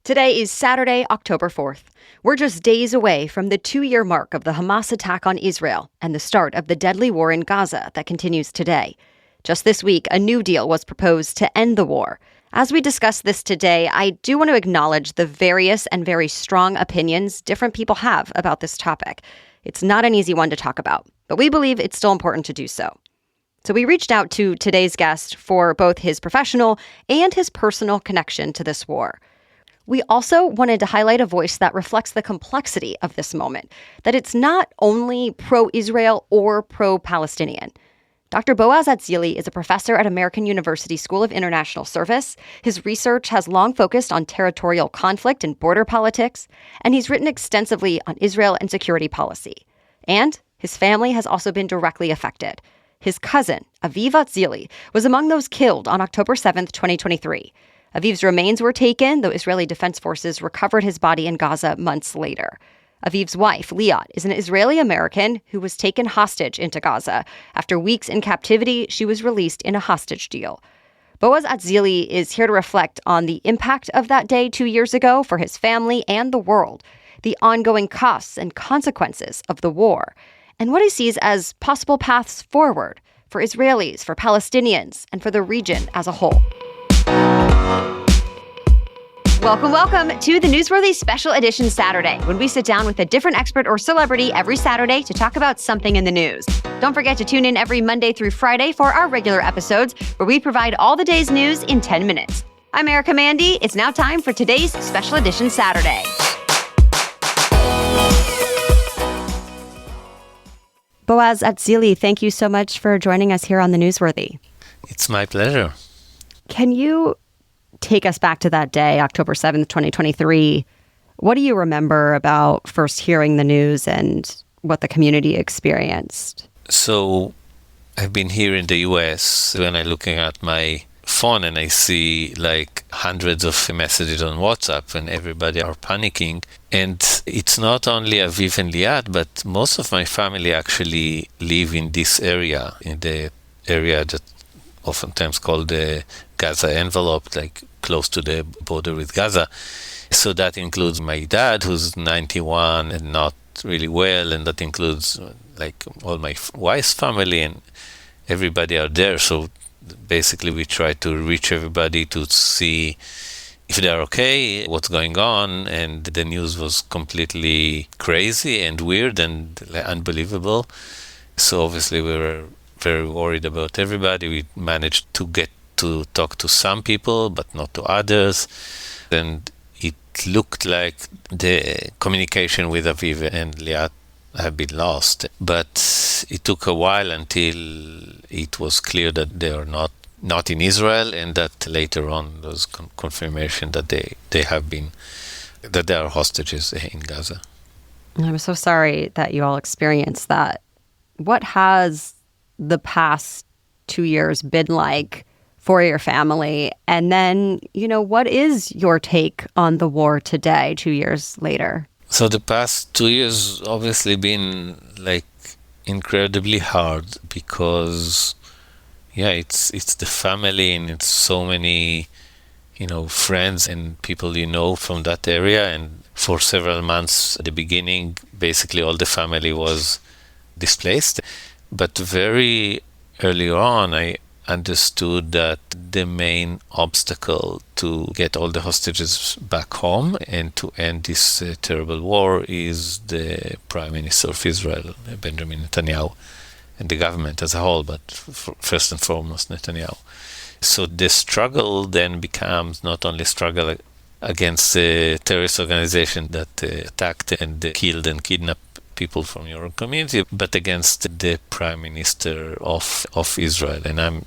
Today is Saturday, October 4th. We're just days away from the 2-year mark of the Hamas attack on Israel and the start of the deadly war in Gaza that continues today. Just this week, a new deal was proposed to end the war. As we discuss this today, I do want to acknowledge the various and very strong opinions different people have about this topic. It's not an easy one to talk about, but we believe it's still important to do so. So we reached out to today's guest for both his professional and his personal connection to this war. We also wanted to highlight a voice that reflects the complexity of this moment, that it's not only pro-Israel or pro-Palestinian. Dr. Boaz Atzili is a professor at American University School of International Service. His research has long focused on territorial conflict and border politics, and he's written extensively on Israel and security policy. And his family has also been directly affected. His cousin, Aviv Atzili, was among those killed on October 7th, 2023. Aviv's remains were taken, though Israeli Defense Forces recovered his body in Gaza months later. Aviv's wife, Liat, is an Israeli-American who was taken hostage into Gaza. After weeks in captivity, she was released in a hostage deal. Boaz Atzili is here to reflect on the impact of that day 2 years ago for his family and the world, the ongoing costs and consequences of the war, and what he sees as possible paths forward for Israelis, for Palestinians, and for the region as a whole. Welcome to the NewsWorthy Special Edition Saturday, when we sit down with a different expert or celebrity every Saturday to talk about something in the news. Don't forget to tune in every Monday through Friday for our regular episodes, where we provide all the day's news in 10 minutes. I'm Erica Mandy. It's now time for today's Special Edition Saturday. Boaz Atzili, thank you so much for joining us here on the NewsWorthy. It's my pleasure. Can you take us back to that day, October 7th, 2023. What do you remember about first hearing the news and what the community experienced? So I've been here in the US when I'm looking at my phone and I see like hundreds of messages on WhatsApp and everybody are panicking. And it's not only Aviv and Liat, but most of my family actually live in this area, in the area that oftentimes called the Gaza envelope, like close to the border with Gaza. So that includes my dad, who's 91 and not really well, and that includes like all my wife's family, and everybody are there. So basically we try to reach everybody to see if they're okay, what's going on, and the news was completely crazy and weird and unbelievable. So obviously we were very worried about everybody. We managed to get to talk to some people, but not to others. And it looked like the communication with Aviv and Liat have been lost. But it took a while until it was clear that they are not in Israel, and that later on there was confirmation that they have been, that they are hostages in Gaza. I'm so sorry that you all experienced that. What has the past 2 years been like for your family? And then, what is your take on the war today, 2 years later? So the past 2 years obviously been like incredibly hard because, it's the family and it's so many, friends and people from that area. And for several months at the beginning, basically all the family was displaced. But very early on, I understood that the main obstacle to get all the hostages back home and to end this terrible war is the Prime Minister of Israel, Benjamin Netanyahu, and the government as a whole, but first and foremost Netanyahu. So the struggle then becomes not only struggle against the terrorist organization that attacked and killed and kidnapped people from your community, but against the Prime Minister of Israel. And I'm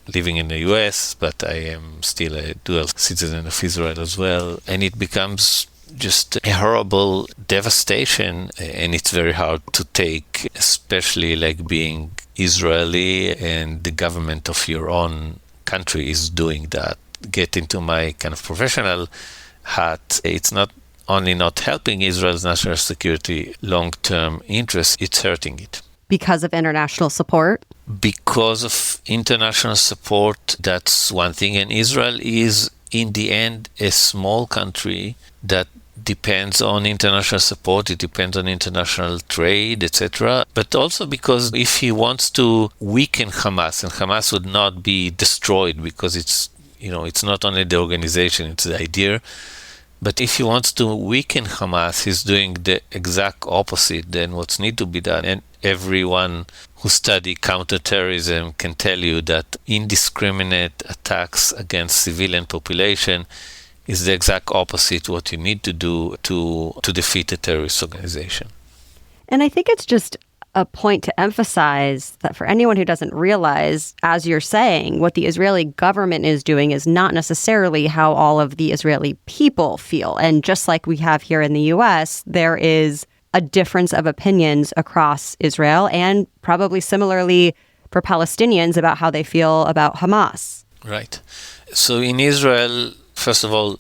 living in the US, but I am still a dual citizen of Israel as well. And it becomes just a horrible devastation, and it's very hard to take, especially like being Israeli and the government of your own country is doing that. Get into my kind of professional hat, it's not only not helping Israel's national security long-term interests, it's hurting it. Because of international support? Because of international support, that's one thing. And Israel is in the end a small country that depends on international support, it depends on international trade, etc. But also because if he wants to weaken Hamas, and Hamas would not be destroyed because it's not only the organization, it's the idea. But if he wants to weaken Hamas, he's doing the exact opposite than what's need to be done. And everyone who study counterterrorism can tell you that indiscriminate attacks against civilian population is the exact opposite what you need to do to defeat a terrorist organization. And I think it's just a point to emphasize that for anyone who doesn't realize, as you're saying, what the Israeli government is doing is not necessarily how all of the Israeli people feel. And just like we have here in the U.S., there is a difference of opinions across Israel and probably similarly for Palestinians about how they feel about Hamas. Right. So in Israel, first of all,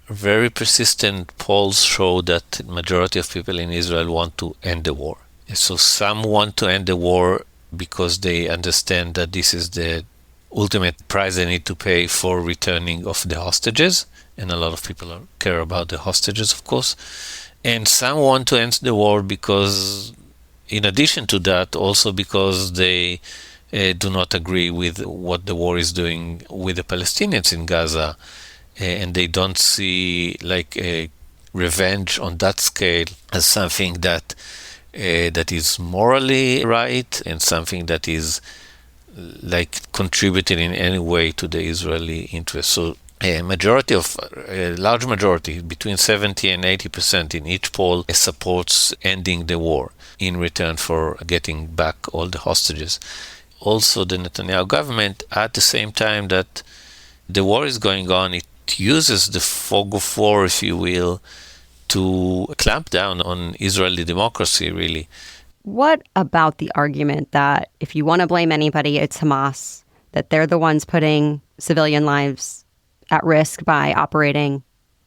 very persistent polls show that the majority of people in Israel want to end the war. So some want to end the war because they understand that this is the ultimate price they need to pay for returning of the hostages. And a lot of people care about the hostages, of course. And some want to end the war because, in addition to that, also because they do not agree with what the war is doing with the Palestinians in Gaza. And they don't see like a revenge on that scale as something that is morally right and something that is like contributing in any way to the Israeli interest. So a large majority, between 70 and 80% in each poll, supports ending the war in return for getting back all the hostages. Also, the Netanyahu government, at the same time that the war is going on, it uses the fog of war, if you will, to clamp down on Israeli democracy, really. What about the argument that if you want to blame anybody, it's Hamas, that they're the ones putting civilian lives at risk by operating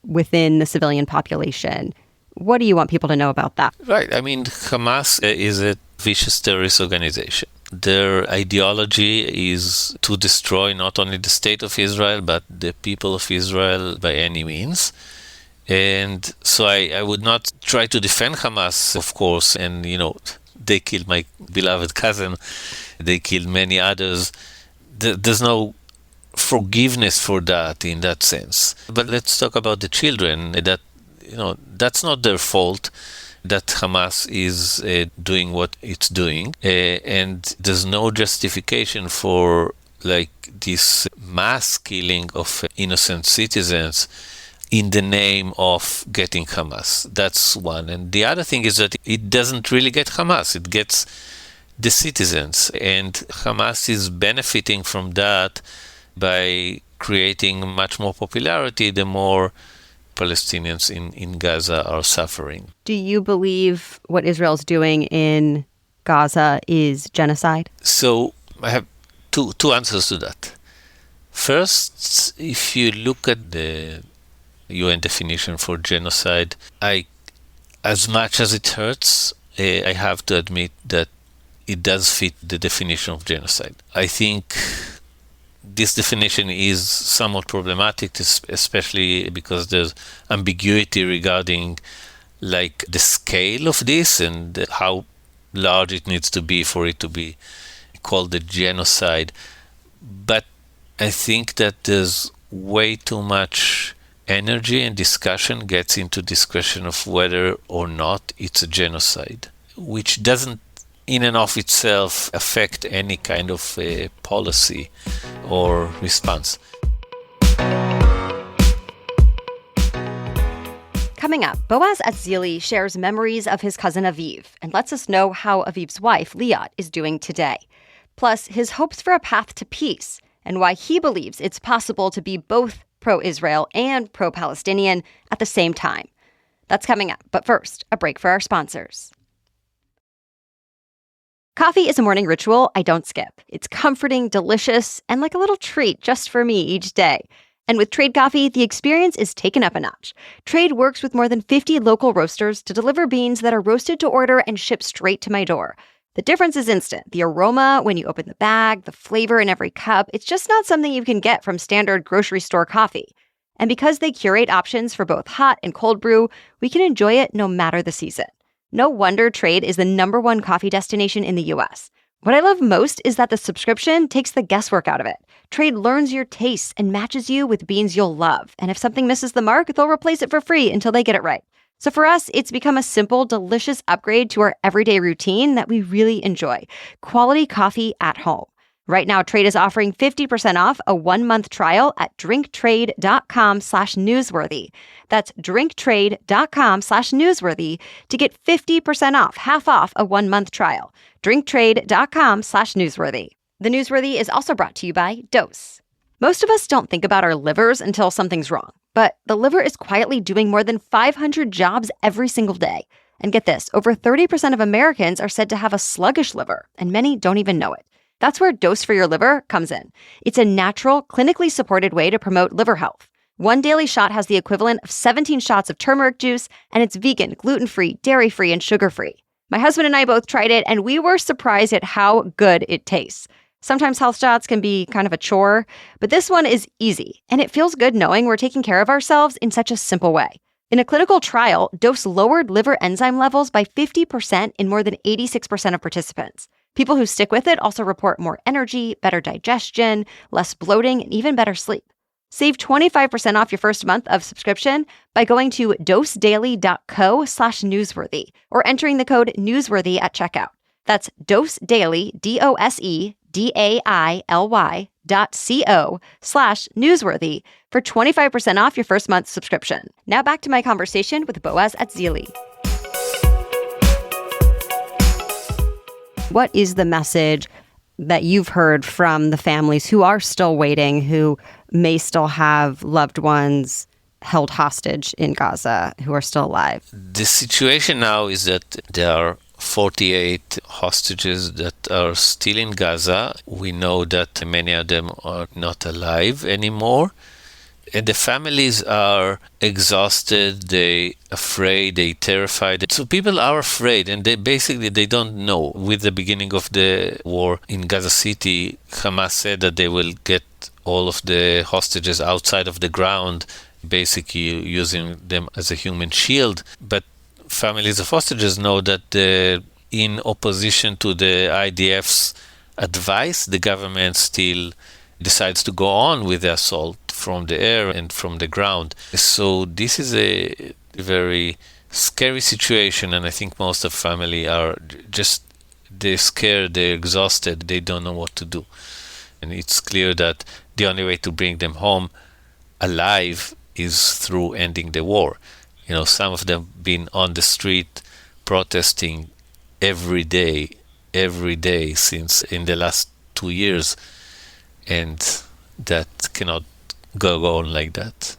within the civilian population? What do you want people to know about that? Right. I mean, Hamas is a vicious terrorist organization. Their ideology is to destroy not only the state of Israel, but the people of Israel by any means. And so I would not try to defend Hamas, of course, and, they killed my beloved cousin, they killed many others. There's no forgiveness for that in that sense. But let's talk about the children, that's not their fault that Hamas is doing what it's doing. And there's no justification for this mass killing of innocent citizens in the name of getting Hamas. That's one. And the other thing is that it doesn't really get Hamas. It gets the citizens. And Hamas is benefiting from that by creating much more popularity the more Palestinians in Gaza are suffering. Do you believe what Israel's doing in Gaza is genocide? So I have two answers to that. First, if you look at the UN definition for genocide, as much as it hurts, I have to admit that it does fit the definition of genocide. I think this definition is somewhat problematic, especially because there's ambiguity regarding the scale of this and how large it needs to be for it to be called a genocide. But I think that there's way too much energy and discussion gets into discussion of whether or not it's a genocide, which doesn't in and of itself affect any kind of policy or response. Coming up, Boaz Atzili shares memories of his cousin Aviv and lets us know how Aviv's wife, Liat, is doing today. Plus, his hopes for a path to peace and why he believes it's possible to be both pro-Israel and pro-Palestinian at the same time. That's coming up. But first, a break for our sponsors. Coffee is a morning ritual I don't skip. It's comforting, delicious, and like a little treat just for me each day. And with Trade Coffee, the experience is taken up a notch. Trade works with more than 50 local roasters to deliver beans that are roasted to order and shipped straight to my door. The difference is instant. The aroma when you open the bag, the flavor in every cup, it's just not something you can get from standard grocery store coffee. And because they curate options for both hot and cold brew, we can enjoy it no matter the season. No wonder Trade is the #1 coffee destination in the US. What I love most is that the subscription takes the guesswork out of it. Trade learns your tastes and matches you with beans you'll love. And if something misses the mark, they'll replace it for free until they get it right. So for us, it's become a simple, delicious upgrade to our everyday routine that we really enjoy. Quality coffee at home. Right now, Trade is offering 50% off a 1-month trial at drinktrade.com/newsworthy. That's drinktrade.com/newsworthy to get 50% off, half off a 1-month trial. drinktrade.com/newsworthy. The Newsworthy is also brought to you by Dose. Most of us don't think about our livers until something's wrong, but the liver is quietly doing more than 500 jobs every single day. And get this, over 30% of Americans are said to have a sluggish liver, and many don't even know it. That's where Dose for Your Liver comes in. It's a natural, clinically supported way to promote liver health. One daily shot has the equivalent of 17 shots of turmeric juice, and it's vegan, gluten-free, dairy-free, and sugar-free. My husband and I both tried it, and we were surprised at how good it tastes. Sometimes health shots can be kind of a chore, but this one is easy, and it feels good knowing we're taking care of ourselves in such a simple way. In a clinical trial, Dose lowered liver enzyme levels by 50% in more than 86% of participants. People who stick with it also report more energy, better digestion, less bloating, and even better sleep. Save 25% off your first month of subscription by going to dosedaily.co/newsworthy or entering the code newsworthy at checkout. That's dosedaily, dosedaily.co/newsworthy for 25% off your first month's subscription. Now back to my conversation with Boaz Atzili. What is the message that you've heard from the families who are still waiting, who may still have loved ones held hostage in Gaza, who are still alive? The situation now is that there are 48 hostages that are still in Gaza. We know that many of them are not alive anymore. And the families are exhausted, they afraid, they terrified. So people are afraid, and they don't know. With the beginning of the war in Gaza City, Hamas said that they will get all of the hostages outside of the ground, basically using them as a human shield. But families of hostages know that in opposition to the IDF's advice, the government still decides to go on with the assault from the air and from the ground. So this is a very scary situation, and I think most of family are they're scared, they're exhausted, they don't know what to do. And it's clear that the only way to bring them home alive is through ending the war. You know, some of them been on the street protesting every day since in the last 2 years. And that cannot go on like that.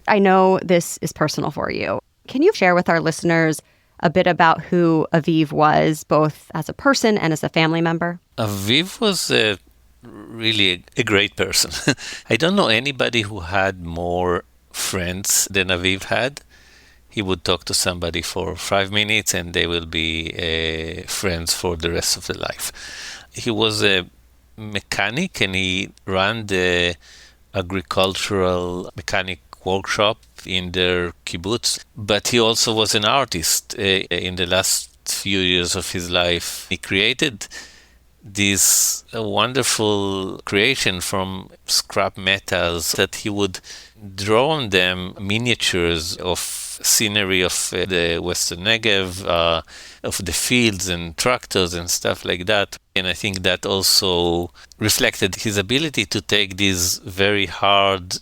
I know this is personal for you. Can you share with our listeners a bit about who Aviv was, both as a person and as a family member? Aviv was really a great person. I don't know anybody who had more friends than Aviv had. He would talk to somebody for 5 minutes and they will be friends for the rest of their life. He was a mechanic and he ran the agricultural mechanic workshop in their kibbutz, but he also was an artist. In the last few years of his life, he created this wonderful creation from scrap metals that he would draw on them miniatures of scenery of the Western Negev, of the fields and tractors and stuff like that. And I think that also reflected his ability to take these very hard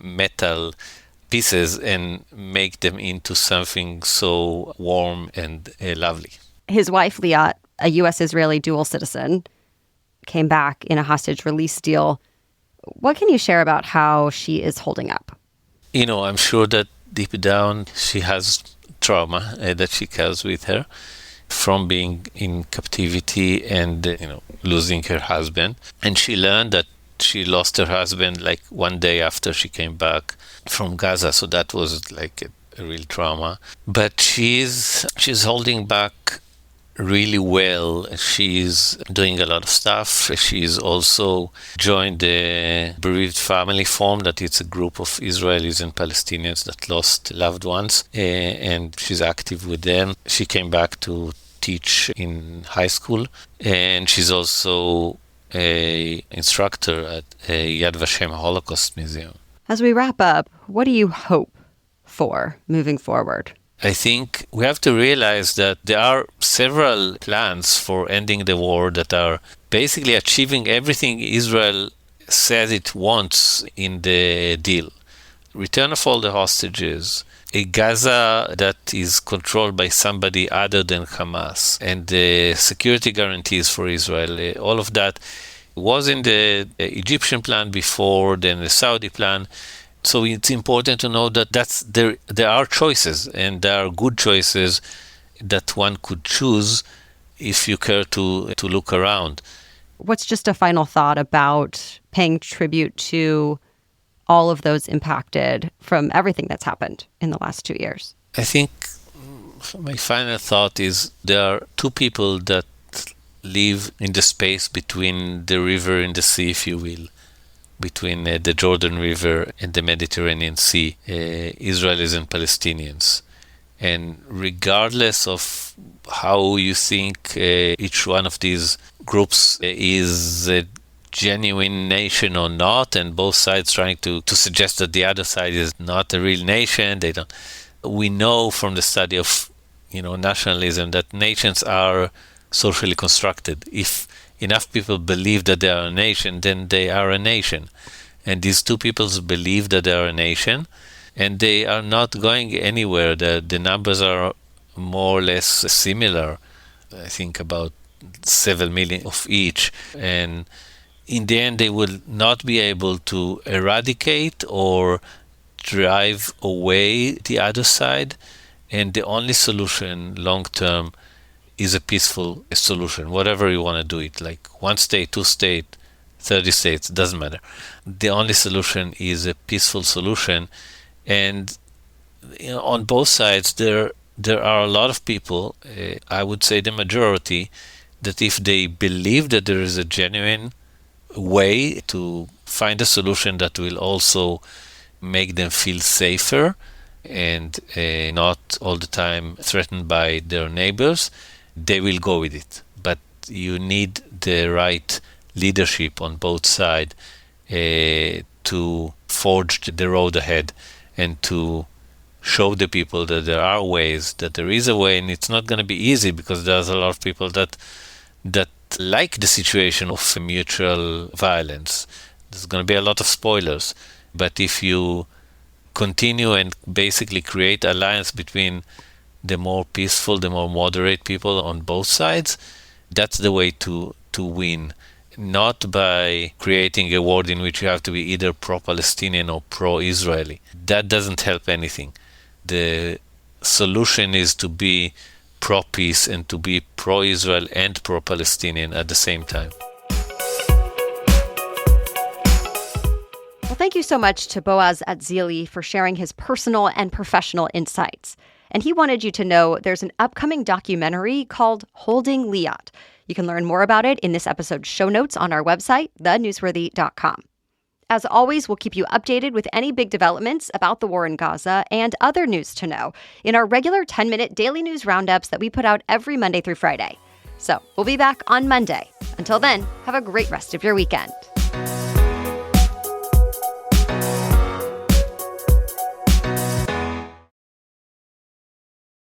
metal pieces and make them into something so warm and lovely. His wife, Liat, a U.S.-Israeli dual citizen, came back in a hostage release deal. What can you share about how she is holding up? You know, I'm sure that deep down she has trauma that she carries with her from being in captivity and losing her husband. And she learned that she lost her husband like one day after she came back from Gaza. So that was like a real trauma. But she's holding back really well. She's doing a lot of stuff. She's also joined the Bereaved Family Forum, that it's a group of Israelis and Palestinians that lost loved ones, and she's active with them. She came back to teach in high school, and she's also a instructor at Yad Vashem Holocaust Museum. As we wrap up, what do you hope for moving forward? I think we have to realize that there are several plans for ending the war that are basically achieving everything Israel says it wants in the deal. Return of all the hostages, a Gaza that is controlled by somebody other than Hamas, and the security guarantees for Israel. All of that was in the Egyptian plan before, then the Saudi plan. So it's important to know that there are choices, and there are good choices that one could choose if you care to look around. What's just a final thought about paying tribute to all of those impacted from everything that's happened in the last 2 years? I think my final thought is there are two people that live in the space between the river and the sea, if you will, between the Jordan River and the Mediterranean Sea, Israelis and Palestinians. And regardless of how you think each one of these groups is a genuine nation or not, and both sides trying to suggest that the other side is not a real nation, we know from the study of nationalism that nations are socially constructed. If enough people believe that they are a nation, then they are a nation. And these two peoples believe that they are a nation, and they are not going anywhere. The numbers are more or less similar. I think about 7 million of each. And in the end, they will not be able to eradicate or drive away the other side. And the only solution long-term is a peaceful solution, whatever you want to do it, like 1 state, 2 state, 30 states, doesn't matter. The only solution is a peaceful solution. And on both sides, there are a lot of people, I would say the majority, that if they believe that there is a genuine way to find a solution that will also make them feel safer and not all the time threatened by their neighbors, they will go with it. But you need the right leadership on both sides to forge the road ahead and to show the people that there are ways, that there is a way, and it's not going to be easy because there's a lot of people that like the situation of mutual violence. There's going to be a lot of spoilers. But if you continue and basically create alliance between the more peaceful, the more moderate people on both sides, that's the way to win. Not by creating a world in which you have to be either pro-Palestinian or pro-Israeli. That doesn't help anything. The solution is to be pro-peace and to be pro-Israel and pro-Palestinian at the same time. Well, thank you so much to Boaz Atzili for sharing his personal and professional insights. And he wanted you to know there's an upcoming documentary called Holding Liat. You can learn more about it in this episode's show notes on our website, thenewsworthy.com. As always, we'll keep you updated with any big developments about the war in Gaza and other news to know in our regular 10-minute daily news roundups that we put out every Monday through Friday. So we'll be back on Monday. Until then, have a great rest of your weekend.